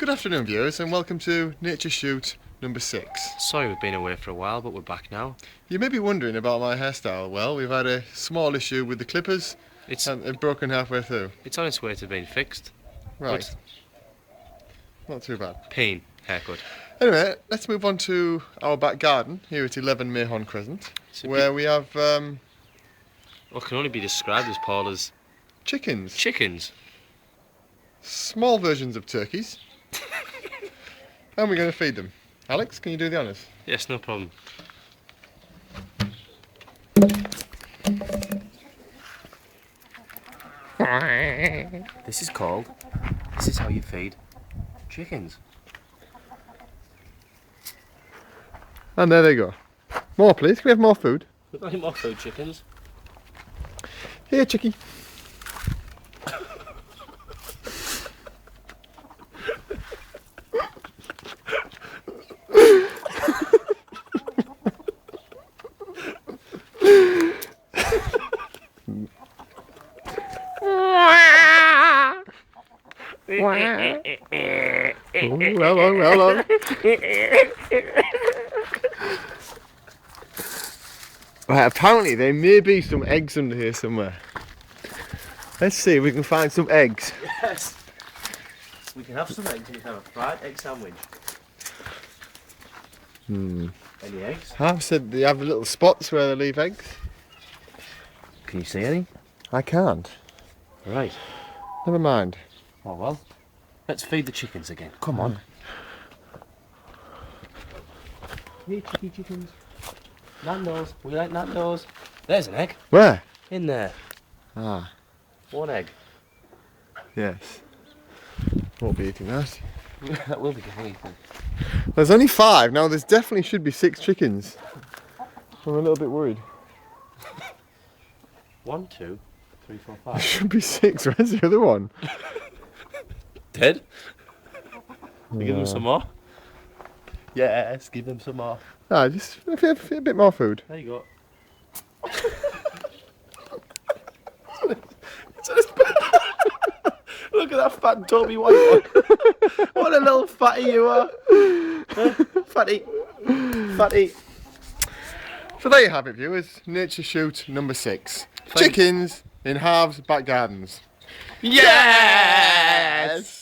Good afternoon, viewers, and welcome to Nature Shoot number 6. Sorry we've been away for a while, but we're back now. You may be wondering about my hairstyle. Well, we've had a small issue with the clippers and they've broken halfway through. It's on its way to being fixed. Right. Not too bad. Pain haircut. Anyway, let's move on to our back garden here at 11 Mayhorn Crescent, where we have What can only be described as Paul as chickens. chickens. Small versions of turkeys. And we're going to feed them. Alex, can you do the honours? Yes, no problem. This is how you feed chickens. And there they go. More, please. Can we have more food? We've got more food, chickens. Here, chickie. Well on. Right, apparently there may be some eggs under here somewhere. Let's see if we can find some eggs. Yes. We can have some eggs. We can have a fried egg sandwich. Any eggs? I've said they have the little spots where they leave eggs. Can you see any? I can't. Right. Never mind. Oh well. Let's feed the chickens again. Come on. Here, chickens. Nando's. We like Nando's. There's an egg. Where? In there. Ah, One egg. yes. Won't be eating that. That will be getting eaten. There's only 5. Now there definitely should be 6 chickens. I'm a little bit worried. 1, 2, 3, 4, There 5. should be 6. Where's the other one? Dead? We give them some more? Yes, give them some more. Ah, just a bit more food. There you go. Look at that fat Toby White one. What a little fatty you are. Fatty. Fatty. So there you have it, viewers. Nature Shoot number 6. Chickens in halves back gardens. Yes!